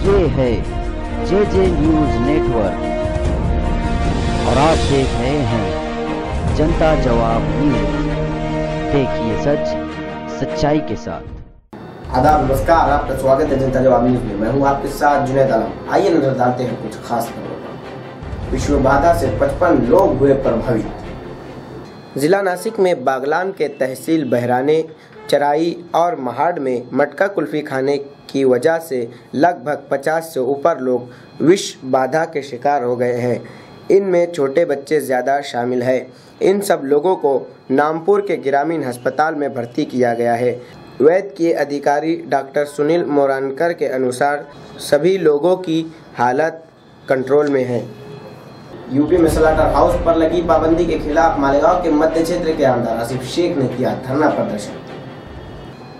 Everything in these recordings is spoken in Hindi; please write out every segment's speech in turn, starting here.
ये है जे न्यूज नेटवर्क और आप देख रहे हैं जनता जवाब न्यूज। देखिए सच सच्चाई के साथ। आदाब, नमस्कार, आपका स्वागत है जनता जवाब न्यूज में। मैं हूं आपके साथ जुनैद आलम। आइए नजर डालते हैं कुछ खास खबरों पर। विश्व बाधा से 55 लोग हुए प्रभावित। जिला नासिक में बागलान के तहसील बहराने, चराई और महाड़ में मटका कुल्फी खाने की वजह से लगभग 50 से ऊपर लोग विष बाधा के शिकार हो गए हैं। इनमें छोटे बच्चे ज़्यादा शामिल हैं। इन सब लोगों को नामपुर के ग्रामीण अस्पताल में भर्ती किया गया है। वैद्य के अधिकारी डॉक्टर सुनील मोरानकर के अनुसार सभी लोगों की हालत कंट्रोल में है। यूपी में स्लाटर हाउस पर लगी पाबंदी के खिलाफ मालेगांव के मध्य क्षेत्र के आमदार आसिफ शेख ने किया धरना प्रदर्शन।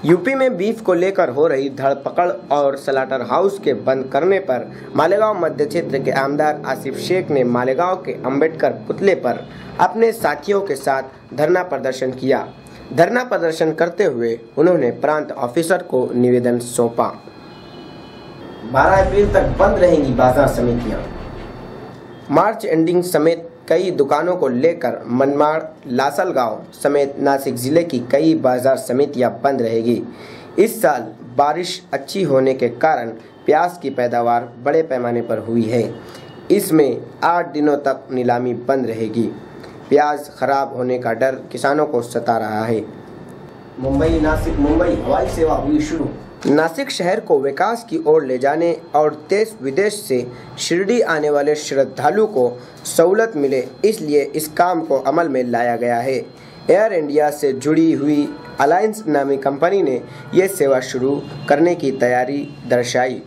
यूपी में बीफ को लेकर हो रही धरपकड़ और स्लाटर हाउस के बंद करने पर मालेगांव मध्य क्षेत्र के आमदार आसिफ शेख ने मालेगांव के अंबेडकर पुतले पर अपने साथियों के साथ धरना प्रदर्शन किया। धरना प्रदर्शन करते हुए उन्होंने प्रांत ऑफिसर को निवेदन सौंपा। 12 अप्रैल तक बंद रहेंगी बाजार समितियां। मार्च एंडिंग समेत कई दुकानों को लेकर मनमाड़, लासलगांव समेत नासिक जिले की कई बाजार समितियां बंद रहेगी। इस साल बारिश अच्छी होने के कारण प्याज की पैदावार बड़े पैमाने पर हुई है। इसमें 8 दिनों तक नीलामी बंद रहेगी। प्याज खराब होने का डर किसानों को सता रहा है। मुंबई नासिक मुंबई हवाई सेवा हुई शुरू। नासिक शहर को विकास की ओर ले जाने और देश विदेश से शिरडी आने वाले श्रद्धालु को सहूलत मिले, इसलिए इस काम को अमल में लाया गया है। एयर इंडिया से जुड़ी हुई अलायंस नामी कंपनी ने यह सेवा शुरू करने की तैयारी दर्शाई।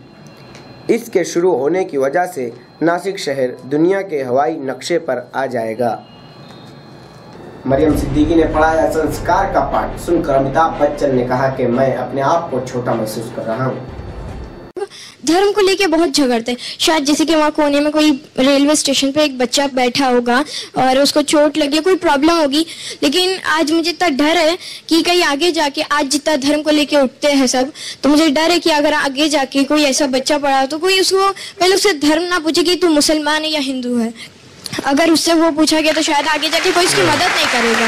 इसके शुरू होने की वजह से नासिक शहर दुनिया के हवाई नक्शे पर आ जाएगा। मरियम सिद्दीकी ने पढ़ाया संस्कार का पाठ। सुनकर अमिताभ बच्चन ने कहा कि मैं अपने आप को छोटा महसूस कर रहा हूँ। धर्म को लेके बहुत झगड़ते हैं। शायद जैसे कि वहाँ कोने में कोई रेलवे स्टेशन पे एक बच्चा बैठा होगा और उसको चोट लगी, कोई प्रॉब्लम होगी, लेकिन आज मुझे इतना डर है कि कहीं आगे जाके आज जितना धर्म को लेके उठते हैं सब, तो मुझे डर है कि अगर आगे जाके कोई ऐसा बच्चा पड़ा तो कोई उसको पहले उससे धर्म ना पूछे कि तू मुसलमान है या हिंदू है। अगर उससे वो पूछा गया तो शायद आगे जाके कोई उसकी मदद नहीं करेगा।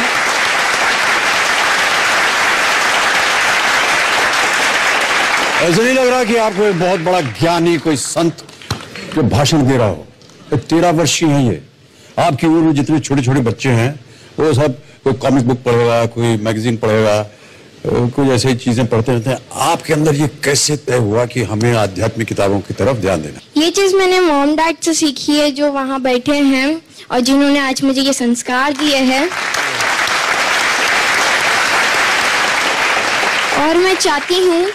ऐसा नहीं लग रहा कि आप कोई बहुत बड़ा ज्ञानी, कोई संत जो भाषण दे रहा हो। 13 वर्षीय हैं ये। आपकी उम्र में जितने छोटे छोटे बच्चे हैं वो सब कोई कॉमिक बुक पढ़ेगा, कोई मैगजीन पढ़ेगा, कुछ ऐसी चीजें पढ़ते रहते हैं। आपके अंदर ये कैसे तय हुआ कि हमें आध्यात्मिक किताबों की तरफ ध्यान देना? ये चीज मैंने मॉम डैड से सीखी है, जो वहाँ बैठे हैं और जिन्होंने आज मुझे ये संस्कार दिए हैं। और मैं चाहती हूँ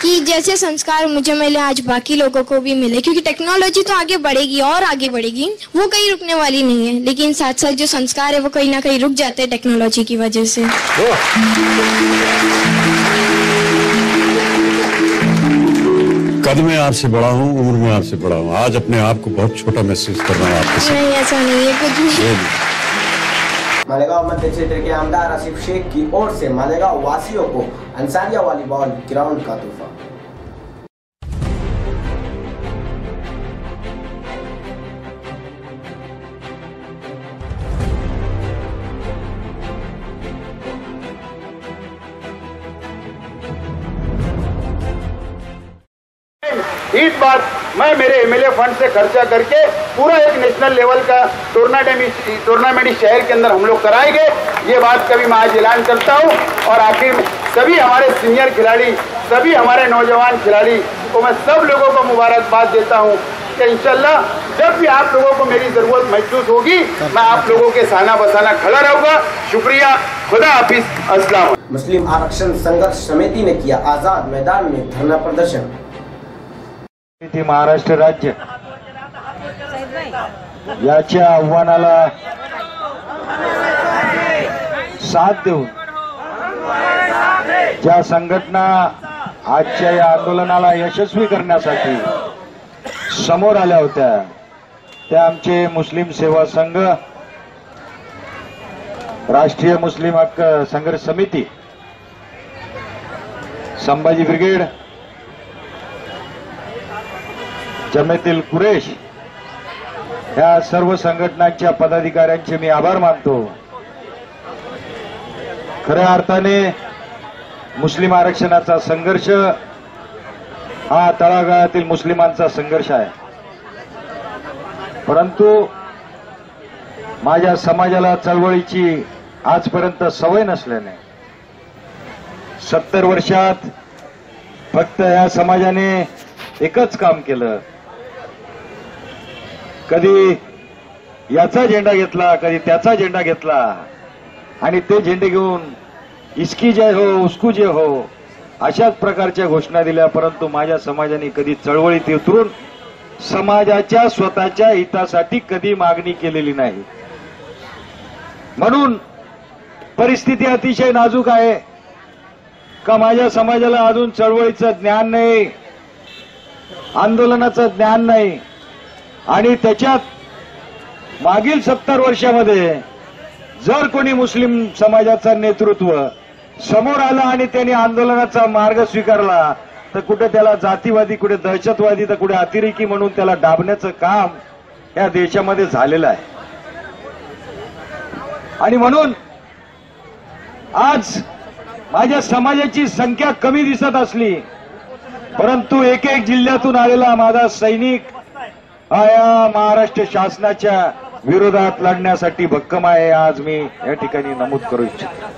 कि जैसे संस्कार मुझे मिले आज बाकी लोगों को भी मिले, क्योंकि टेक्नोलॉजी तो आगे बढ़ेगी और आगे बढ़ेगी, वो कहीं रुकने वाली नहीं है, लेकिन साथ साथ जो संस्कार है वो कहीं ना कहीं रुक जाते हैं टेक्नोलॉजी की वजह से। कद में आपसे बड़ा हूँ, उम्र में आपसे बड़ा हूँ, आज अपने आप को बहुत छोटा महसूस कर रहा हूँ आपके साथ। नहीं, ऐसा नहीं है कुछ भी। मालेगांव मध्य क्षेत्र के आमदार आसिफ शेख की ओर से मालेगांव वासियों को अंसारिया वॉलीबॉल ग्राउंड का तोहफा। इस बार मैं मेरे एमएलए फंड से खर्चा करके पूरा एक नेशनल लेवल का टूर्नामेंट इस शहर के अंदर हम लोग कराएंगे। ये बात कभी मैं आज ऐलान करता हूँ। और आखिर में सभी हमारे सीनियर खिलाड़ी, सभी हमारे नौजवान खिलाड़ी को मैं सब लोगों को मुबारकबाद देता हूँ कि इंशाल्लाह जब भी आप लोगों को मेरी जरूरत महसूस होगी मैं आप लोगों के साना बसाना खड़ा रहूंगा। शुक्रिया, खुदा हाफिज, अस्सलाम। मुस्लिम आरक्षण संघर्ष समिति ने किया आजाद मैदान में धरना प्रदर्शन। महाराष्ट्र राज्य याच्या आव्हानाला साथ देऊन ज्या संघटना आजच्या या आंदोलनाला यशस्वी करण्यासाठी समोर आल्या होत्या त्या आमचे मुस्लिम सेवा संघ, राष्ट्रीय मुस्लिम हक्क संघर्ष समिती, संभाजी ब्रिगेड, जमेतील कुरेश या सर्व संघटनांच्या पदाधिकाऱ्यांचे मी आभार मानतो. खऱ्या अर्थाने मुस्लिम आरक्षणाचा संघर्ष हा तळागाळातील मुस्लिमांचा संघर्ष आहे. परंतु माझ्या समाजाला चळवळीची आजपर्यंत सवय नसल्याने 70 वर्षात फक्त या समाजाने एकच काम केलं. कधी याचा झेंडा घेतला, कधी त्याचा झेंडा घेतला आणि ते झेंडे घेऊन इसकी जय हो उसको जय हो अशाच प्रकारच्या घोषणा दिल्या. परंतु माझ्या समाजाने कधी चळवळीत उतरून समाजाच्या स्वतःच्या हितासाठी कधी मागणी केलेली नाही. म्हणून परिस्थिती अतिशय नाजूक आहे का माझ्या समाजाला अजून चळवळीचं ज्ञान नाही, आंदोलनाचं ज्ञान नाही आणि त्याच्यात मागील 70 वर्षामध्ये जर कोणी मुस्लिम समाजाचं नेतृत्व समोर आलं आणि त्यांनी आंदोलनाचा मार्ग स्वीकारला तर कुठे त्याला जातीवादी, कुठे दहशतवादी, तर कुठे अतिरेकी म्हणून त्याला डाबण्याचं काम या देशामध्ये झालेलं आहे. आणि म्हणून आज माझ्या समाजाची संख्या कमी दिसत असली परंतु एक जिल्ह्यातून आलेला माझा सैनिक हा या महाराष्ट्र शासनाच्या विरोधात लढण्यासाठी भक्कम आहे, आज मी या ठिकाणी नमूद करू इच्छितो.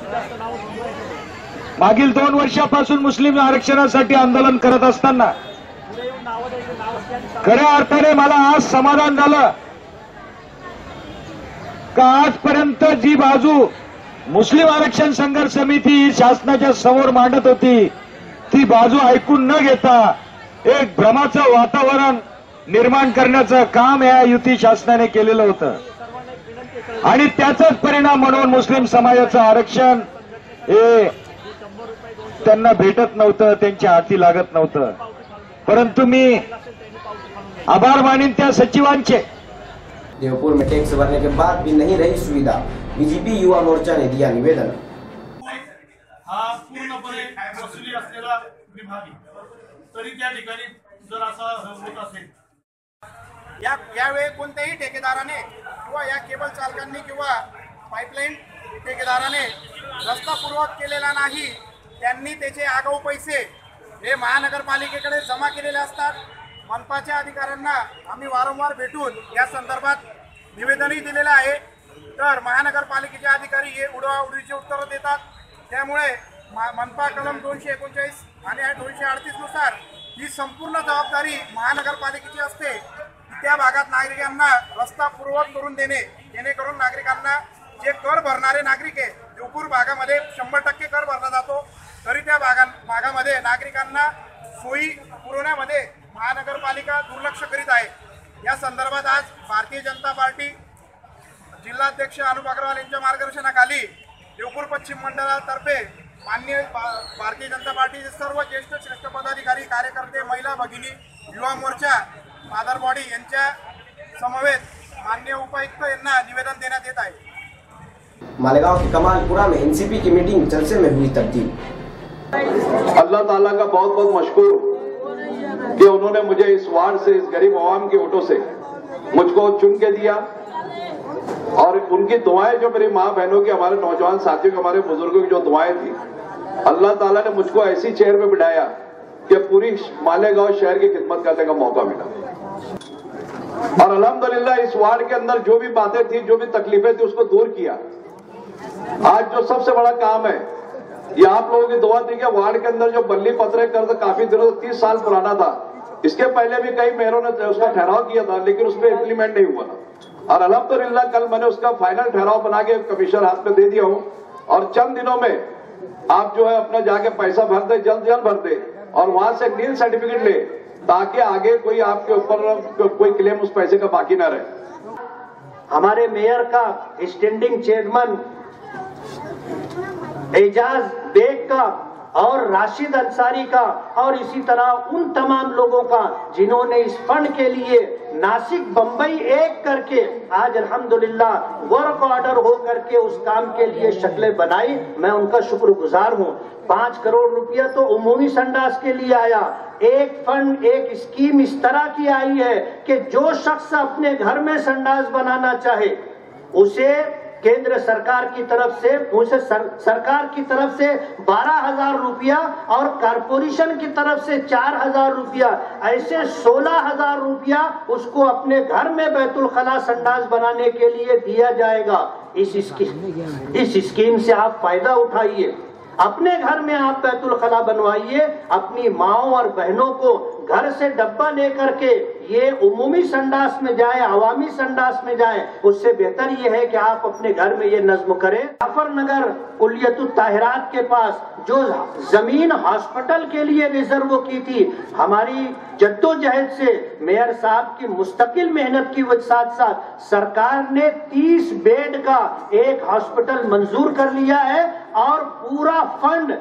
मागील 2 वर्षापासून मुस्लिम आरक्षणासाठी आंदोलन करत असताना खऱ्या अर्थाने मला आज समाधान झालं का आजपर्यंत जी बाजू मुस्लिम आरक्षण संघर्ष समिती शासनाच्या समोर मांडत होती ती बाजू ऐकून न घेता एक भ्रमाचं वातावरण निर्माण करण्याचं काम या युती शासनाने केलेलं होतं आणि त्याचाच परिणाम म्हणून मुस्लिम समाजाचं आरक्षण हे त्यांना भेटत नव्हतं, त्यांच्या हाती लागत नव्हतं. परंतु मी आभार मानीन त्या सचिवांचे. देवपुर में टैक्स भरने के बाद भी नहीं रही सुविधा, बीजेपी युवा मोर्चा ने दिया निवेदन. हा पूर्णपणे वसुली असलेला विभाग तरी त्या ठिकाणी जर असा होत असेल यावेळी कोणत्याही ठेकेदाराने किंवा या केबल चालकांनी किंवा पाईपलाईन ठेकेदाराने रस्ता पूर्वक केलेला नाही. त्यांनी त्याचे आगाऊ पैसे हे महानगरपालिकेकडे जमा केलेले असतात. मनपाच्या अधिकाऱ्यांना आम्ही वारंवार भेटून या संदर्भात निवेदनही दिलेलं आहे. तर महानगरपालिकेचे अधिकारी हे उडवाउडवीची उत्तरं देतात. त्यामुळे मनपा कलम 239 आणि 238 नुसार ही संपूर्ण जबाबदारी महानगरपालिकेची असते. त्या भागात नागरिकांना रस्ता पूर्वक करून देणे, जेणेकरून नागरिकांना जे कर भरणारे नागरिक आहे, देवपूर भागामध्ये 100% कर भरला जातो, तरी त्या भागामध्ये नागरिकांना सोयी पुरवण्यामध्ये महानगरपालिका दुर्लक्ष करीत आहे. या संदर्भात आज भारतीय जनता पार्टी जिल्हाध्यक्ष अनुप अग्रवाल यांच्या मार्गदर्शनाखाली देवपूर पश्चिम मंडळातर्फे माननीय भारतीय जनता पार्टीचे सर्व ज्येष्ठ श्रेष्ठ पदाधिकारी, कार्यकर्ते, महिला भगिनी, युवा मोर्चा, फादर बॉडी यांच्या समवेत माननीय उपायुक्त यांना निवेदन देण्यात येत आहे. मालेगांव के कमालपुरा में एनसीपी की मीटिंग जलसे में हुई तब्दील. अल्लाह ताला का बहुत बहुत मशकूर कि उन्होंने मुझे इस वार्ड से, इस गरीब आवाम के वोटों से मुझको चुन के दिया और उनकी दुआएं, जो मेरी माँ बहनों की, हमारे नौजवान साथियों की, हमारे बुजुर्गों की जो दुआएं थी, अल्लाह ताला ने मुझको ऐसी चेयर पे बिठाया कि पूरी मालेगांव शहर की खिदमत करने का मौका मिला. और अल्हम्दुलिल्लाह इस वार्ड के अंदर जो भी बातें थी, जो भी तकलीफें थी, उसको दूर किया. आज जो सबसे बड़ा काम है, ये आप लोगों की दुआ थी कि वार्ड के अंदर जो बल्ली पत्र कर्ज काफी दिनों 30 साल पुराना था, इसके पहले भी कई मेयरों ने उसका ठहराव किया था, लेकिन उसमें इम्प्लीमेंट नहीं हुआ. और अल्हम्दुलिल्लाह कल मैंने उसका फाइनल ठहराव बना के कमिश्नर हाथ में दे दिया हूं और चंद दिनों में आप जो है अपना जाके पैसा भर दे, जल्द भर दे और वहां से नील सर्टिफिकेट ले, ताकि आगे कोई आपके ऊपर कोई क्लेम उस पैसे का बाकी ना रहे. हमारे मेयर का स्टैंडिंग चेयरमैन एजाज बेग का और राशिद अंसारी का और इसी तरह उन तमाम लोगों का जिन्होंने इस फंड के लिए नासिक बंबई एक करके आज अल्हम्दुलिल्लाह वर्क ऑर्डर हो करके उस काम के लिए शक्लें बनाई, मैं उनका शुक्रगुजार हूं। 5 करोड़ रुपया तो उमूमी संडास के लिए आया। एक फंड, एक स्कीम इस तरह की आई है कि जो शख्स अपने घर में संडास बनाना चाहे उसे केंद्र सरकार की तरफ से, सरकार की तरफ से 12,000 रुपया और कारपोरेशन की तरफ से 4,000 रुपया, ऐसे 16,000 रुपया उसको अपने घर में बैतुल खला संडास बनाने के लिए दिया जाएगा। इस स्कीम से आप फायदा उठाइए, अपने घर में आप बैतुल खला बनवाइए, अपनी माओं और बहनों को घर से डब्बा लेकर के ये उमूमी संडास में जाए, अवामी संडास में जाए, उससे बेहतर ये है कि आप अपने घर में ये नज्म करें। जाफरनगर कुलियतुत ताहिरात के पास जो जमीन हॉस्पिटल के लिए रिजर्व की थी, हमारी जद्दोजहद से मेयर साहब की मुस्तकिल मेहनत की साथ साथ सरकार ने 30 बेड का एक हॉस्पिटल मंजूर कर लिया है और पूरा फंड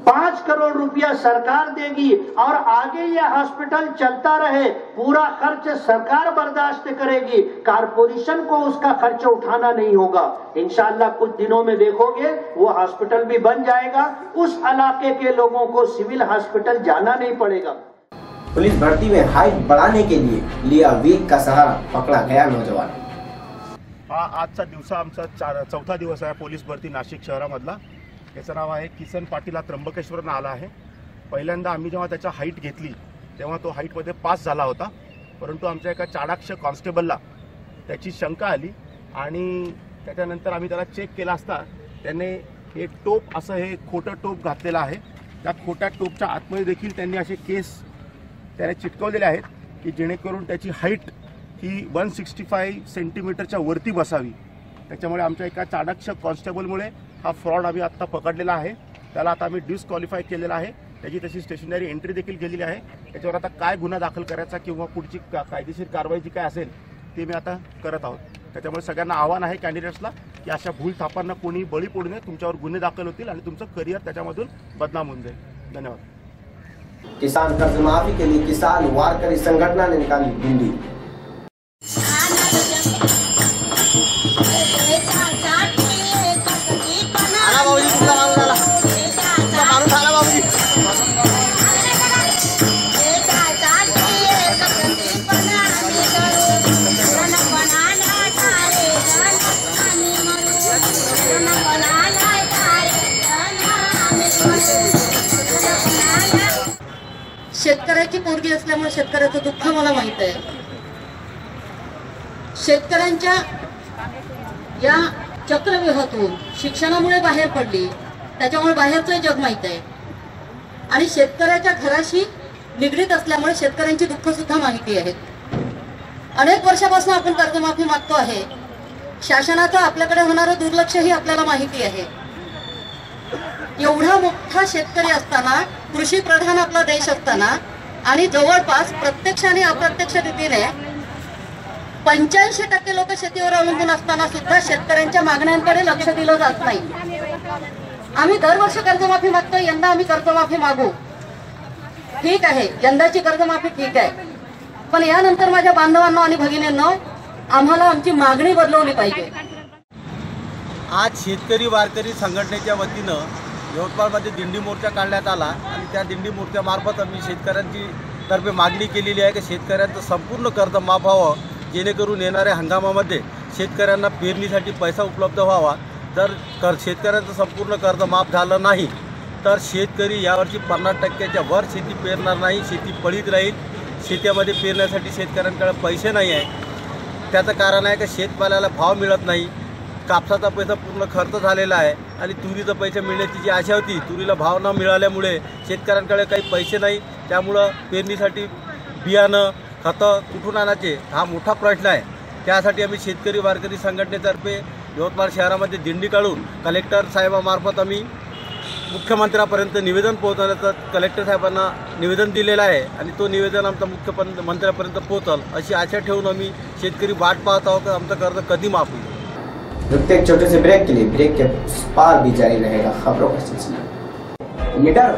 5 करोड़ रुपया सरकार देगी और आगे यह हॉस्पिटल चलता रहे, पूरा खर्च सरकार बर्दाश्त करेगी, कारपोरेशन को उसका खर्च उठाना नहीं होगा। इंशाअल्लाह कुछ दिनों में देखोगे वो हॉस्पिटल भी बन जाएगा, उस इलाके के लोगों को सिविल हॉस्पिटल जाना नहीं पड़ेगा। पुलिस भर्ती में हाइट बढ़ाने के लिए लिया वेग का सहारा, पकड़ा गया नौजवान। हा आजचा दिवस आमचा 4था दिवस आहे पोलीस भरती नाशिक शहरामधला। त्याचं नाव आहे किसन पाटील, हा त्र्यंबकेश्वरनं आला आहे। पहिल्यांदा आम्ही जेव्हा त्याच्या हाईट घेतली तेव्हा तो हाईटमध्ये पास झाला होता, परंतु आमच्या एका चाणाक्ष कॉन्स्टेबलला त्याची शंका आली आणि त्याच्यानंतर आम्ही त्याला चेक केला असता त्याने हे टोप असं हे खोटं टोप घातलेलं आहे। त्या खोट्या टोपच्या आतमध्ये देखील त्यांनी असे केस त्याने चिटकवलेले आहेत की जेणेकरून त्याची हाईट ही 165 सेंटीमीटरच्या वरती बसावी। त्याच्यामुळे आमच्या एका चाणाक्ष कॉन्स्टेबलमुळे हा फ्रॉड आम्ही आता पकडलेला आहे। त्याला आता आम्ही डिस्क्वालिफाय केलेला आहे, त्याची तशी स्टेशनरी एंट्री देखील गेलेली आहे। त्याच्यावर आता काय गुन्हा दाखल करायचा किंवा पुढची कायदेशीर कारवाई जी काय असेल ते मी आता करत आहोत। त्याच्यामुळे सगळ्यांना आव्हान आहे कॅन्डिडेट्सला की अशा भूल थापांना कोणी बळी पडू नये, तुमच्यावर गुन्हे दाखल होतील आणि तुमचं करिअर त्याच्यामधून बदनाम होऊन जाईल। धन्यवाद। किसान कर्जमाफी के लिए किसान वारकरी संगठन ने निकाली दिल्ली। शेतकऱ्याची पोरगी असल्यामुळे शेतकऱ्याचं दुःख मला माहित आहे। शेतकऱ्यांच्या या चक्रव्यूहातून शिक्षणामुळे बाहेर पडली, त्याच्यामुळे बाहेरचं जग माहित आहे आणि शेतकऱ्याच्या घराशी निगडीत असल्यामुळे शेतकऱ्यांची दुःख सुद्धा माहिती आहेत। अनेक वर्षापासून आपण कर्जमाफी मागतो आहे, शासनाचं आपल्याकडे होणारं दुर्लक्षही आपल्याला माहिती आहे। एवढा मोठा शेतकरी असताना, कृषी प्रधान आपला देश असताना आणि जवळपास प्रत्यक्ष आणि अप्रत्यक्ष रीतीने 85% लोक शेतीवर अवलंबून असताना सुद्धा शेतकऱ्यांच्या मागण्यांकडे लक्ष दिलं जात नाही। आम्ही दरवर्षी कर्जमाफी मागतो, यंदा आम्ही कर्जमाफी मागू, ठीक आहे, यंदाची कर्जमाफी ठीक आहे, पण यानंतर माझ्या बांधवांना आणि भगिनींना आम्हाला आमची मागणी बदलवली पाहिजे। आज शेतकरी वारकरी संघटनेच्या वतीनं यवतमाळमध्ये दिंडी मोर्चा काढण्यात आला आणि त्या दिंडी मोर्चामार्फत आम्ही शेतकऱ्यांची तर्फे मागणी केलेली आहे की शेतकऱ्यांचं संपूर्ण कर्ज माफ व्हावं, जेणेकरून येणाऱ्या हंगामामध्ये शेतकऱ्यांना पेरणीसाठी पैसा उपलब्ध व्हावा। जर शेतकऱ्यांचं संपूर्ण कर्ज माफ झालं नाही तर शेतकरी यावर्षी 50%च्या वर शेती पेरणार नाही, शेती पडीत राहील। शेतीमध्ये पेरण्यासाठी शेतकऱ्यांकडे पैसे नाही आहे। त्याचं कारण आहे की शेतमालाला भाव मिळत नाही, कापसाचा पैसा पूर्ण खर्च झालेला आहे आणि तुरीचा पैसा मिळण्याची जी आशा होती, तुरीला भाव न मिळाल्यामुळे शेतकऱ्यांकडे काही पैसे नाही, त्यामुळं पेरणीसाठी बियाणं खतं कुठून आणायचे हा मोठा प्रश्न आहे। त्यासाठी आम्ही शेतकरी वारकरी संघटनेतर्फे यवतमाळ शहरामध्ये दिंडी काढून कलेक्टर साहेबामार्फत आम्ही मुख्यमंत्र्यापर्यंत निवेदन पोहोचवण्याचं कलेक्टर साहेबांना निवेदन दिलेलं आहे आणि तो निवेदन आमचा मुख्यमंत्र्यापर्यंत पोहोचल अशी आशा ठेवून आम्ही शेतकरी वाट पाहत आहोत की आमचं कर्ज कधी माफ होईल। रुकते एक छोटे से ब्रेक के लिए, ब्रेक के पार भी जारी रहेगा खबरों का सिलसिला। निडर,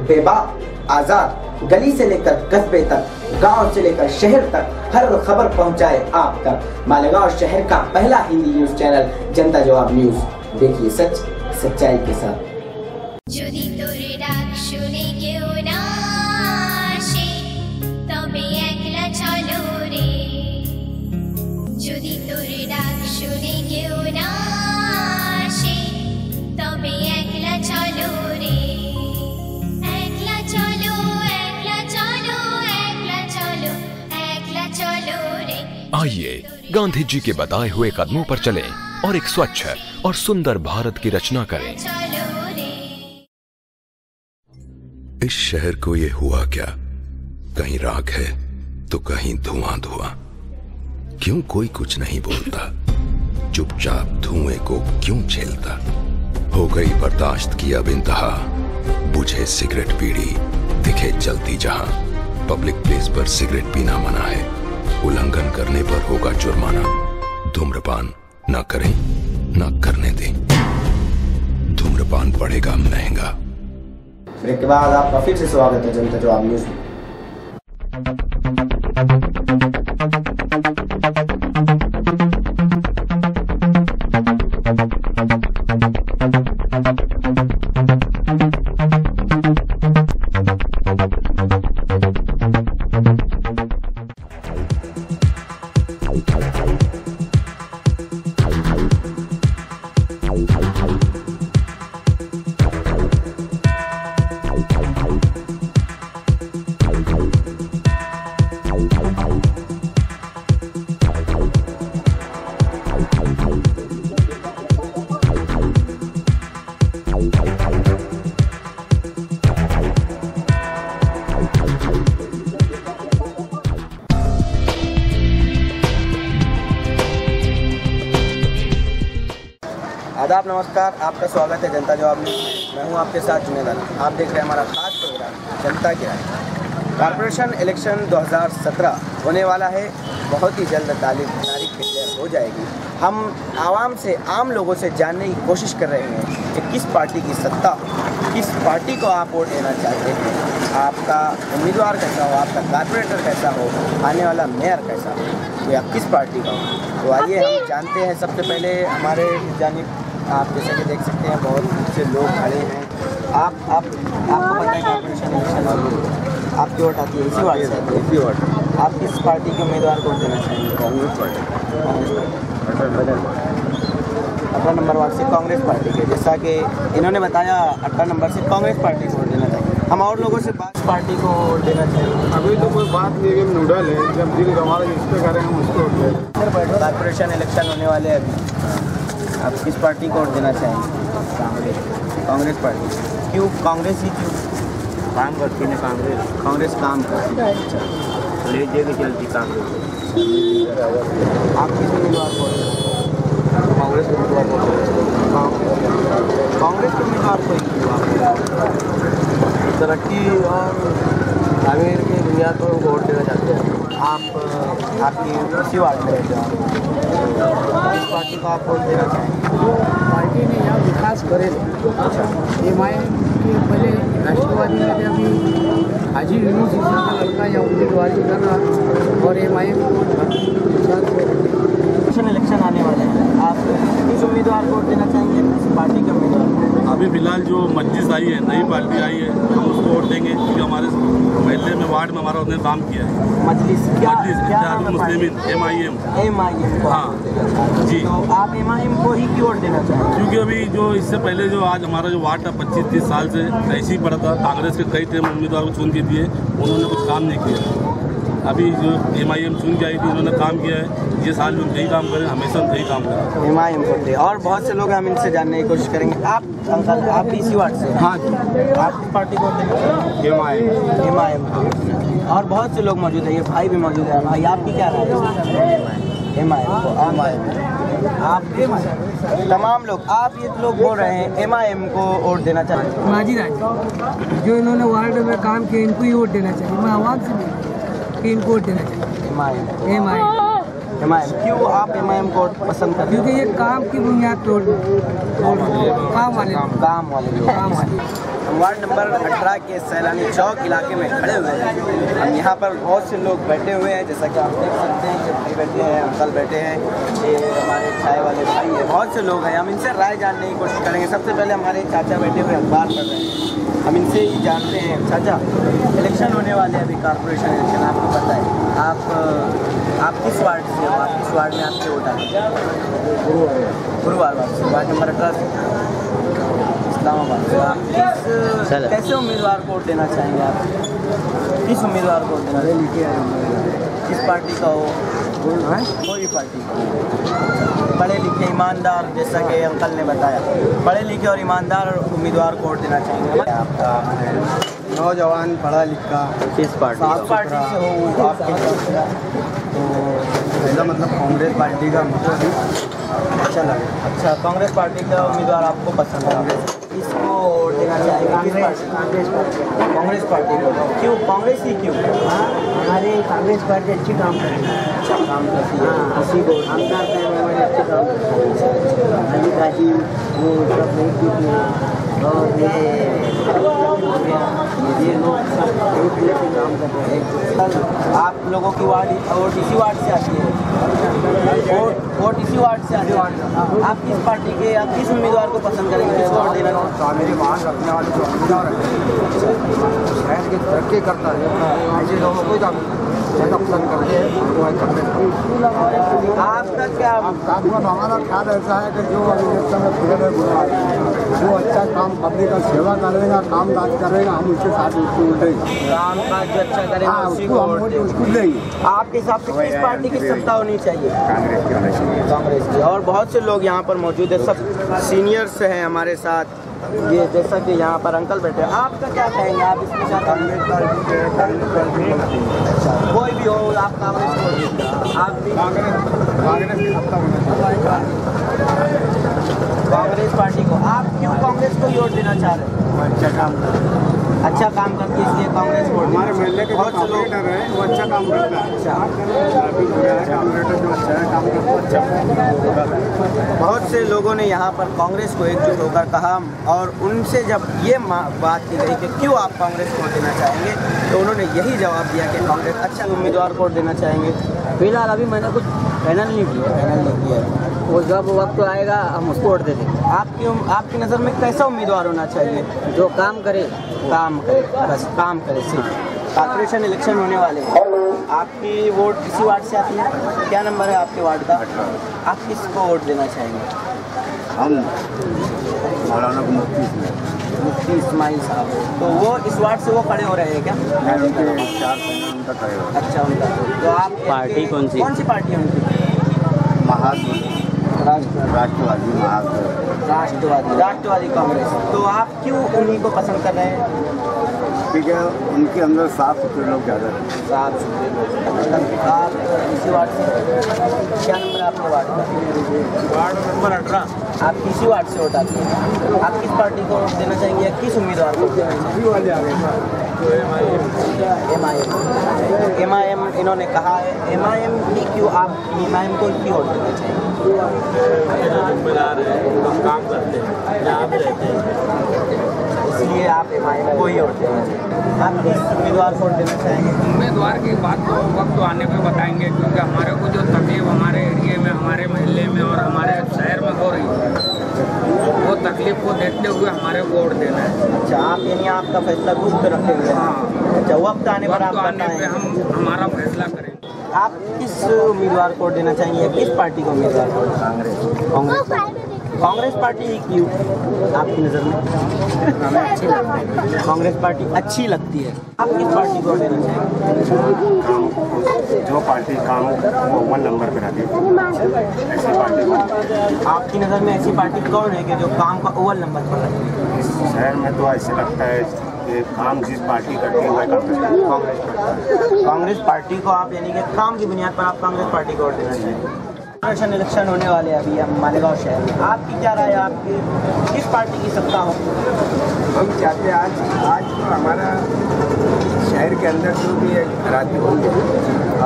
बेबाक, आजाद, गली से लेकर कस्बे तक, गांव से लेकर शहर तक हर खबर पहुंचाए आप तक। मालेगांव शहर का पहला हिंदी न्यूज चैनल जनता जवाब न्यूज। देखिए सच सच्चाई के साथ। যদি তোরে ডাক শুনে কেউ না আসে তবে একলা চলো রে, যদি তোরে ডাক শুনে কেউ না আসে তবে একলা চলো রে, একলা চলো, একলা চলো, একলা চলো, একলা চলো রে। आइए गांधी जी के बताए हुए कदमों पर चलें और एक स्वच्छ और सुंदर भारत की रचना करें। इस शहर को ये हुआ क्या, कहीं राख है तो कहीं धुआं धुआं। क्यों कोई कुछ नहीं बोलता, चुपचाप धुएं को क्यों झेलता। हो गई बर्दाश्त की अब इंतहा, बुझे सिगरेट बीड़ी दिखे जलती जहां। पब्लिक प्लेस पर सिगरेट पीना मना है, उल्लंघन करने पर होगा जुर्माना। धूम्रपान न करें न करने दें, धूम्रपान पड़ेगा महंगा। ब्रेक के बाद आपका फिर से स्वागत है जनता जवाब न्यूज में। आदाब, नमस्कार, आपका स्वागत है जनता जवाब में। मैं हूं आपके साथ जुनेद आलम। आप देख रहे हैं हमारा खास प्रोग्राम जनता की राय। कॉर्पोरेशन इलेक्शन 2017 होने वाला है, बहुत ही जल्द तारीख डिक्लेयर हो जाएगी। हम आवाम से, आम लोगों से जानने की कोशिश कर रहे हैं कि किस पार्टी की सत्ता, किस पार्टी को आप वोट देना चाहते हैं, आपका उम्मीदवार कैसा हो, आपका कॉर्पोरेटर कैसा हो, आने वाला मेयर कैसा हो, या किस पार्टी का हो। तो आइए हम जानते हैं। सबसे पहले हमारे जानिब आप जैसे कि देख सकते हैं बहुत से लोग खड़े हैं। आपको पता है कॉर्पोरेशन इलेक्शन आपकी वोट आती है इसी वार्ड से, इसी वार्ड। आप किस पार्टी के उम्मीदवार को वोट देना चाहेंगे? कांग्रेस पार्टी। 18 नंबर वार्ड से कांग्रेस पार्टी के, जैसा कि इन्होंने बताया 18 नंबर से कांग्रेस पार्टी को वोट देना चाहिए। हम और लोगों से बात पार्टी को वोट देना चाहिए। अभी तो कोई बात नहीं है, नूडल है, जब दिल हमारा जिस पे करें हम उसको वोट दें। कॉर्पोरेशन इलेक्शन होने वाले हैं अभी, आप किस पार्टी को वोट देना चाहेंगे? कांग्रेस पार्टी। क्यों कांग्रेस ही क्यों? काम करती है कांग्रेस काम करती है। अच्छा, ले के चलती कांग्रेस। आप किस उम्मीदवार को? कांग्रेस के उम्मीदवार को। कांग्रेस के उम्मीदवार को तरक्की और आमिर की दुनिया को वोट देना चाहते हैं। आपकी इसी वार्ड में रहते हैं, किस पार्टी को आप वोट देना चाहेंगे? पार्टी ने यहाँ विकास करे। एमआईएम के पहले राष्ट्रवादी में अभी हाजी यूनुस का लड़का या उम्मीदवारी कर रहा, और एमआईएम इलेक्शन आने वाले हैं, आप किस उम्मीदवार को वोट देना चाहेंगे, किस पार्टी के उम्मीदवार? अभी फिलहाल जो मजलिस आई है, नई पार्टी आई है, हम उसको वोट देंगे क्योंकि हमारे महल्ले में वार्ड में हमारा उसने काम किया है। मजलिस इत्तेहादुल मुस्लिमीन एमआईएम। हाँ जी, तो आप एमआईएम को ही क्यों वोट देना चाहेंगे? क्योंकि अभी जो इससे पहले जो आज हमारा जो वार्ड था 25-30 साल से ऐसे ही पड़ा था। कांग्रेस के कई टाइम उम्मीदवार को चुन के दिए, उन्होंने कुछ काम नहीं किया। अभी जो एमआईएम चुन के आई थी, उन्होंने काम किया है। ये साल भी यही काम करें, हमेशा यही काम करें। एमआईएम को दे। और बहुत से लोग हम इनसे जानने की कोशिश करेंगे। आप अंकल, आप भी इसी वार्ड से? हाँ जी। आप किस पार्टी को देंगे? एमआईएम को। और बहुत से लोग मौजूद है, ये भाई भी मौजूद है। भाई आपकी क्या राय है? एमआईएम को। आप तमाम लोग, आप ये लोग बोल रहे हैं एमआईएम को वोट देना चाहते हैं। माजी राज जो इन्होंने वार्ड में काम किया, इनको ही वोट देना चाहिए। मैं आवाम से कि इनको वोट देना चाहिए। एमआईएम। क्यों आप एमआईएम को पसंद करते हैं? क्योंकि ये काम की बुनियाद तोड़ काम वाले लोग। हम वार्ड नंबर 18 के सैलानी चौक इलाके में खड़े हुए हैं। हम यहाँ पर बहुत से लोग बैठे हुए हैं, जैसा कि आप देख सकते हैं कि भाई बैठे हैं, अंकल बैठे हैं, ये हमारे चाय वाले भाई हैं, बहुत से लोग हैं। हम इनसे राय जानने की कोशिश करेंगे। सबसे पहले हमारे चाचा बैठे हुए अखबार पढ़ रहे हैं, हम इनसे ही जानते हैं। चाचा, इलेक्शन होने वाले हैं अभी, कारपोरेशन इलेक्शन, आपको पता है। आप किस वार्ड से हो? आप किस वार्ड में आपके वोट आए? गुरुवार वार्ड नंबर 18 इस्लामाबाद। तो आप कैसे उम्मीदवार को वोट देना चाहेंगे? आप किस उम्मीदवार को वोट देना चाहेंगे? किस पार्टी का हो? कोई भी पार्टी का। पढ़े लिखे ईमानदार, जैसा कि अंकल ने बताया, पढ़े लिखे और ईमानदार उम्मीदवार को वोट देना चाहेंगे। आपका नौजवान पढ़ा लिखा किस पार्टी से हो आपके? तो पहला मतलब कांग्रेस पार्टी का अच्छा लगे। अच्छा, कांग्रेस पार्टी का उम्मीदवार आपको पसंद है, किसको वोट देना चाहेंगे? कांग्रेस पार्टी को। क्यों कांग्रेस ही क्यों? हमारे कांग्रेस पार्टी अच्छी काम करेगी, अच्छा काम करती है, किसी को आमदार हमारे अच्छे काम करते हैं। मल्लिकार्जुन वो सब नहीं की और ये लोग सब काम करते हैं। आप लोगों की वार्ड वोट इसी वार्ड से आती है? वोट इसी वार्ड से आती है। आप किस पार्टी के, आप किस उम्मीदवार को पसंद करेंगे, किसको वोट देना? मेरे वहाँ रखने वाले जो उम्मीदवार है शहर की तरक्की करता है, ऐसे लोगों को ज़्यादा पसंद करते हैं। आपका क्या हमारा ख्याल ऐसा है कि जो इलेक्शन में फिर जो अच्छा काम पब्लिक का सेवा करेगा, काम काज करेगा, हम उसके साथ उसको उठेंगे। काम काज जो अच्छा करेगा उसी को उसको देंगे। आपके हिसाब से किस पार्टी की सत्ता होनी चाहिए? कांग्रेस की होनी चाहिए। कांग्रेस की। और बहुत से लोग यहाँ पर मौजूद है, सब सीनियर्स हैं हमारे साथ। ये जैसा कि यहाँ पर अंकल बैठे हैं, आपका क्या कहेंगे? आप इसके साथ कांग्रेस कोई भी हो, आप कांग्रेस को, आप भी कांग्रेस पार्टी को। आप क्यों कांग्रेस को वोट देना चाह रहे हैं? अच्छा काम करती है इसलिए कांग्रेस वोट। हमारे महल्ले के बहुत से लोग हैं, वो अच्छा काम करता है। बहुत से लोगों ने यहाँ पर कांग्रेस को एकजुट होकर कहा, और उनसे जब ये बात की गई कि क्यों आप कांग्रेस को देना चाहेंगे, तो उन्होंने यही जवाब दिया कि कांग्रेस अच्छा उम्मीदवार को देना चाहेंगे। फिलहाल अभी मैंने कुछ फाइनल नहीं किया, वो जब वक्त आएगा हम उसको वोट दे देंगे। आपकी नज़र में कैसा उम्मीदवार होना चाहिए? जो काम करे, बस काम करे सिर्फ। कॉर्पोरेशन इलेक्शन होने वाले हैं, आपकी वोट इसी वार्ड से आती है? क्या नंबर है आपके वार्ड का? आप किसको वोट देना चाहेंगे? हम मौलाना को मुफ्ती इस्माइल साहब। तो वो इस वार्ड से वो खड़े हो रहे हैं क्या? अच्छा, उनका। तो आप पार्टी कौन सी पार्टी है उनकी? राष्ट्रवादी कांग्रेस। तो आप क्यों उन्हीं को पसंद कर रहे हैं? क्योंकि उनके अंदर साफ सुथरे लोग ज़्यादा हैं। साफ सुथरे लोग। आप इसी वार्ड से, क्या नंबर है आपके वार्ड का? Ward number 18। आप किसी वार्ड से वोट आते हैं? आप किस पार्टी को वोट देना चाहेंगे या किस उम्मीदवार को देना चाहेंगे? MIM इन्होंने कहा है। MIM की क्यों, आप MIM को क्यों वोट देना चाहेंगे? जिम्मेदार है, काम करते हैं, जहाँ भी रहते हैं, इसलिए आप MIM को ही वोट देना चाहेंगे। आप किस उम्मीदवार को वोट देना चाहेंगे? उम्मीदवार की बात तो वक्त आने पर बताएंगे, क्योंकि हमारे को जो तकलीफ हमारे एरिए में, हमारे महल्ले में और हमारे शहर में हो रही है, वो तकलीफ को देखते हुए हमारे को वोट देना है। अच्छा, आप यानी आपका फैसला गुप्त रखे हुए हैं? हाँ। अच्छा, वक्त आने पर आप हम हमारा फैसला करें। आप किस उम्मीदवार को देना चाहेंगे या किस पार्टी को उम्मीदवार? कांग्रेस पार्टी क्यों आपकी नज़र में? हमें अच्छी लगती है। कांग्रेस पार्टी अच्छी लगती है। आप किस पार्टी को देना चाहेंगे? जो पार्टी काम वो 1 नंबर पर आती है, ऐसी पार्टी। आपकी नज़र में ऐसी पार्टी कौन है कि जो काम का अव्वल नंबर पर है? शहर में तो ऐसे लगता है कि काम जिस पार्टी करती है वह काम कांग्रेस पार्टी को आप यानी कि काम की बुनियाद पर आप कांग्रेस पार्टी को वोट देना चाहिए। कॉर्पोरेशन इलेक्शन होने वाले हैं अभी हम मालेगांव शहर में, आपकी क्या राय है? आपकी किस पार्टी की सत्ता हो? हम चाहते हैं आज तो हमारा शहर के अंदर जो भी खराबी होंगे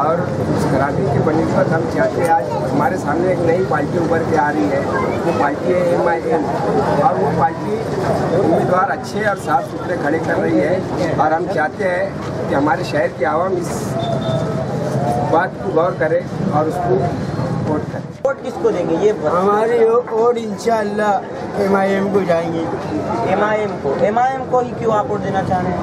और उस खराबी की बनिस्बत हम चाहते हैं आज हमारे सामने एक नई पार्टी उभर के आ रही है, वो पार्टी है MIM, और वो पार्टी उम्मीदवार अच्छे और साफ सुथरे खड़े कर रही है। और हम चाहते हैं कि हमारे शहर की आवाम इस बात को गौर करे और उसको वोट करें। वोट किसको देंगे ये हमारी वोट इंशाअल्लाह MIM को जाएंगी। MIM को ही क्यों आप वोट देना चाह रहे हैं?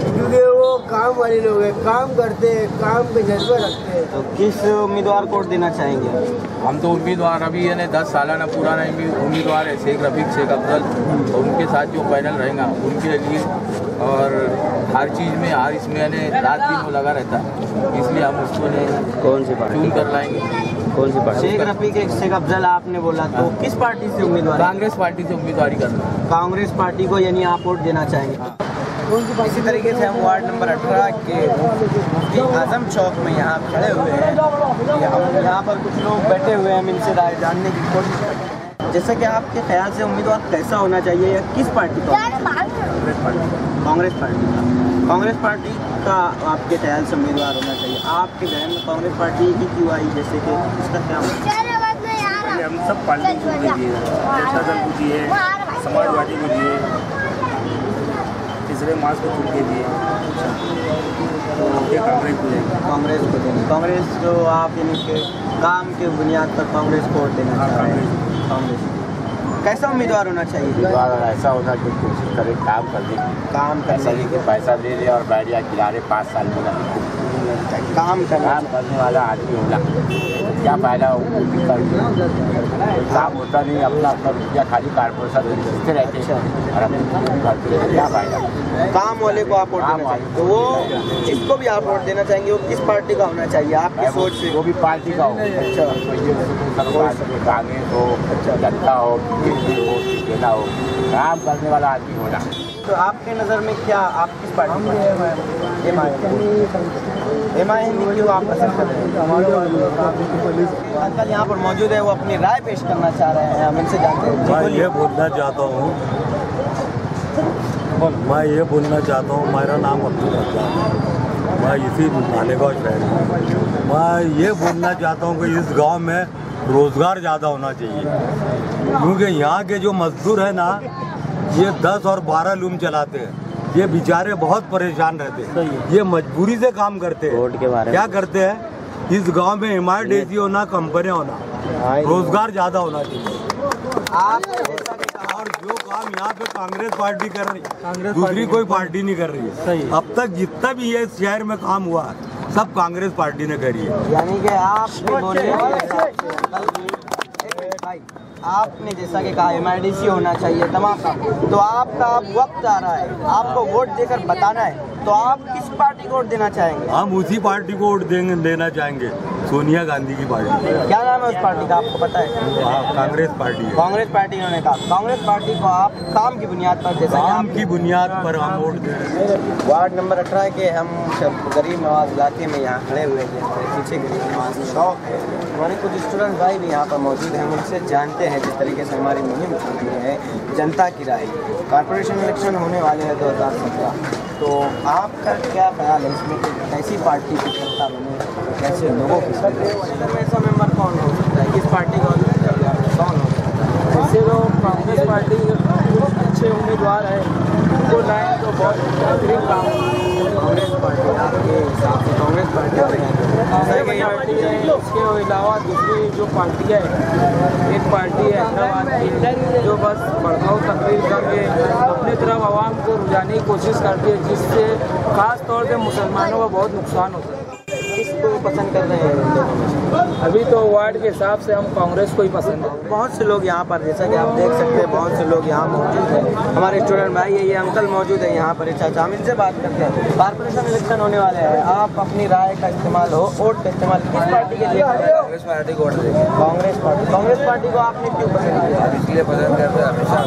क्योंकि वो काम वाले लोग हैं, काम करते हैं, काम पे जज्बा रखते हैं। तो किस उम्मीदवार को वोट देना चाहेंगे? हम तो उम्मीदवार अभी यानी 10 सालाना पुराना उम्मीदवार है शेख रफीक शेख अफजल, और उनके साथ जो पैनल रहेगा उनके लिए, और हर चीज़ में हर इसमें यानी रात दिन वो लगा रहता है, इसलिए हम उसको कौन सी पार्टी चून कर लाएंगे। कौन सी पार्टी? शेख रफीक शेख अफजल आपने बोला, तो किस पार्टी से उम्मीदवार? कांग्रेस पार्टी से उम्मीदवारी करना। कांग्रेस पार्टी को यानी आप वोट देना चाहेंगे? इसी तरीके से हम वार्ड नंबर 18 के मुफ्ती आजम चौक में यहाँ खड़े हुए हैं। हम यहाँ पर कुछ लोग बैठे हुए हैं, हम इनसे राय जानने की कोशिश करते हैं। जैसे कि आपके ख्याल से उम्मीदवार कैसा होना चाहिए या किस पार्टी का? कांग्रेस पार्टी का। कांग्रेस पार्टी का आपके ख्याल से उम्मीदवार होना चाहिए। आपके जहन में कांग्रेस पार्टी ही क्यों आई, जैसे कि इसका क्या हम सब पार्टी को दिए, जनता दल को दिए, समाजवादी को दिए, तीसरे मास को चुन के दिए, तो ये कांग्रेस को देंगे। कांग्रेस को आप यानी कि काम के बुनियाद पर कांग्रेस को वोट देना चाह रहे हैं? कांग्रेस कैसा उम्मीदवार होना चाहिए? उम्मीदवार ऐसा होना कि कोशिश करे काम करने की, काम करने की, पैसा ले ले और बैठ जाए किनारे 5 साल में काम करने वाला आदमी होना, क्या फायदा काम होता नहीं, अपना अपना रुपया खाली कारपोरेशन जीतते रहते हैं और अपने क्या फायदा। काम वाले को आप वोट देना चाहिए, तो वो जिसको भी आप वोट देना चाहेंगे वो किस पार्टी का होना चाहिए आपकी सोच से? वो भी पार्टी का हो, अच्छा, कांग्रेस हो, जनता हो, बीजेपी हो, सेना हो, काम करने वाला आदमी होना। तो आपके नज़र में क्या आप किस पार्टी में? MIM क्यों आप पसंद कर रहे हैं? अंकल यहाँ पर मौजूद है, वो अपनी राय पेश करना चाह रहे हैं, हम इनसे जानते हैं। मैं ये बोलना चाहता हूँ, मेरा नाम अब्दुल रज़ाक है, मैं इसी मालेगांव शहर हूँ। मैं ये बोलना चाहता हूँ कि इस गांव में रोज़गार ज़्यादा होना चाहिए, क्योंकि यहाँ के जो मजदूर हैं ना, ये 10 और 12 लूम चलाते हैं, ये बेचारे बहुत परेशान रहते हैं, ये मजबूरी से काम करते हैं। क्या करते हैं? इस गांव में MIDC होना, कंपनियां होना, रोजगार ज्यादा होना चाहिए। और जो काम यहाँ पे कांग्रेस पार्टी कर रही है, दूसरी कोई पार्टी नहीं कर रही है। अब तक जितना भी ये शहर में काम हुआ सब कांग्रेस पार्टी ने करी है। यानी कि आपने जैसा कि कहा MIDC होना चाहिए तमाम, तो आपका अब वक्त आ रहा है, आपको वोट देकर बताना है, तो आप किस पार्टी को वोट देना चाहेंगे? हम उसी पार्टी को वोट देना चाहेंगे, सोनिया गांधी की पार्टी। क्या नाम है उस पार्टी का, आपको पता है? कांग्रेस पार्टी है। कांग्रेस पार्टी उन्होंने कहा, कांग्रेस पार्टी को आप काम की बुनियाद पर, जैसा काम की बुनियाद पर हम वोट दें। वार्ड नंबर 18 के हम गरीब नवाज इलाके में यहाँ खड़े हुए हैं, पीछे गरीब नवाज शौक है। हमारे कुछ स्टूडेंट भाई भी यहाँ पर मौजूद हैं, उनसे जानते हैं जिस तरीके से हमारी मुहिम चल रही है जनता की राय। कॉर्पोरेशन इलेक्शन होने वाले हैं 2017, तो आपका क्या ख्याल है इसमें, कैसी पार्टी की जनता बने, कैसे लोगों की ऐसा मेंबर कौन हो सकता है, किस पार्टी का कौन हो सकता है? वैसे तो कांग्रेस पार्टी अच्छे उम्मीदवार है, उनको लाएँ तो बहुत बेहतरीन काम। कांग्रेस पार्टी आपके हिसाब से कांग्रेस पार्टी पार्टी है, इसके अलावा दूसरी जो पार्टियाँ है, एक पार्टी है हैदराबाद की जो बस भड़काऊ तकरीर करके अपनी तरफ आवाम को रुझाने की कोशिश करती है, जिससे ख़ास तौर पे मुसलमानों का बहुत नुकसान होता है। किसको पसंद कर रहे हैं? अभी तो वार्ड के हिसाब से हम कांग्रेस को ही पसंद है। बहुत से लोग यहाँ पर, जैसा कि आप देख सकते हैं, बहुत से लोग यहाँ मौजूद हैं। हमारे स्टूडेंट भाई है, ये अंकल मौजूद है यहाँ पर। चाचा, हम इनसे बात करते हैं। कॉर्पोरेशन इलेक्शन होने वाले हैं, आप अपनी राय का इस्तेमाल हो, वोट का इस्तेमाल किस पार्टी के लिए? कांग्रेस पार्टी को वोट देंगे। कांग्रेस पार्टी को आपने क्यों पसंद किया? इसलिए पसंद करते हैं, हमेशा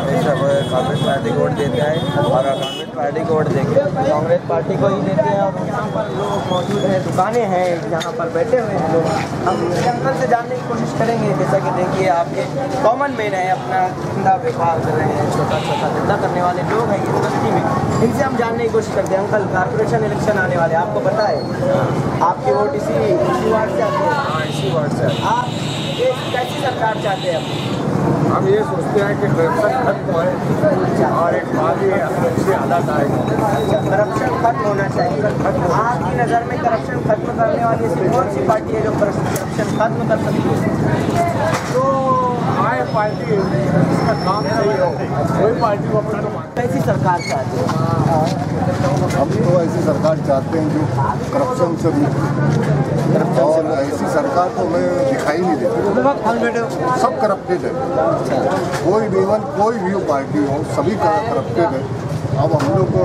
कांग्रेस पार्टी को वोट देता है, और कांग्रेस पार्टी को वोट देंगे, कांग्रेस पार्टी को ही देते हैं। और यहाँ पर लोग मौजूद हैं, दुकानें हैं, यहाँ पर बैठे हुए हैं लोग। हम अंकल से जानने की कोशिश करेंगे। जैसा कि देखिए आपके कॉमन मैन है, अपना धंधा व्यापार कर रहे हैं, छोटा छोटा धंधा करने वाले लोग हैं इस बस्ती में। इनसे हम जानने की कोशिश करते हैं। अंकल, कारपोरेशन इलेक्शन आने वाले, आपको पता है आपकी वोट इसी वार्ड से आती है? हाँ, इसी वार्ड से। आप कैसी सरकार चाहते हैं? हम ये सोचते हैं कि करप्शन खत्म हो और एक बात अच्छी हालत आए। करप्शन खत्म होना चाहिए। आपकी नज़र में करप्शन खत्म करने वाली ऐसी कौन सी पार्टी है जो करप्शन खत्म कर सकती है? तो आए पार्टी इसका काम सही हो, कोई पार्टी को अपना कैसी सरकार चाहते हैं? हम तो ऐसी सरकार चाहते हैं जो करप्शन से मुक्त, और ऐसी सरकार तो हमें दिखाई नहीं देती। सब करप्टेड है, कोई भी इवन कोई भी पार्टी हो, सभी करप्टेड है। अब हम लोग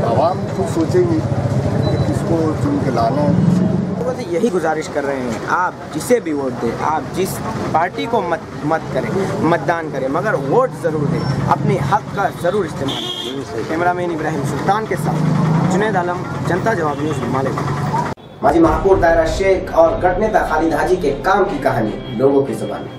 आवाम खुद सोचेंगे कि किसको चुन के लाना है। तो यही गुजारिश कर रहे हैं, आप जिसे भी वोट दें, आप जिस पार्टी को मत करें, मतदान करें, मगर वोट ज़रूर दें, अपने हक का ज़रूर इस्तेमाल करें। कैमरामैन इब्राहिम सुल्तान के साथ जुनैद आलम, जनता जवाब न्यूज़, मालेगांव। माजी महापौर ताहिरा शेख और गट नेता खालिद हाजी के काम की कहानी लोगों की ज़ुबानी।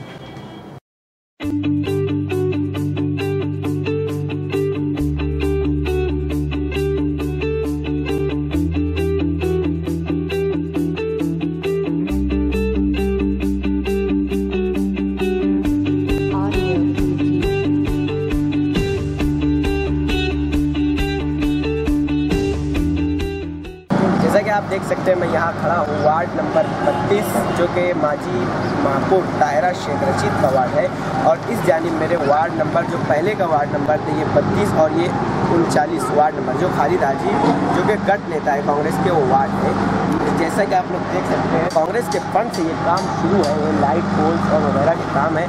जैसा कि आप देख सकते हैं, मैं यहाँ खड़ा हूँ वार्ड नंबर 32, जो कि माजी महापौर ताहिरा शेख रशीद का वार्ड है। और इस जानिब मेरे वार्ड नंबर, जो पहले का वार्ड नंबर थे, ये 32 और ये 39 वार्ड नंबर, जो खालिद हाजी जो कि गट नेता है कांग्रेस के, वो वार्ड है। जैसा कि आप लोग देख सकते हैं, कांग्रेस के फंड से ये काम शुरू है, ये लाइट पोल्स और वगैरह के काम है।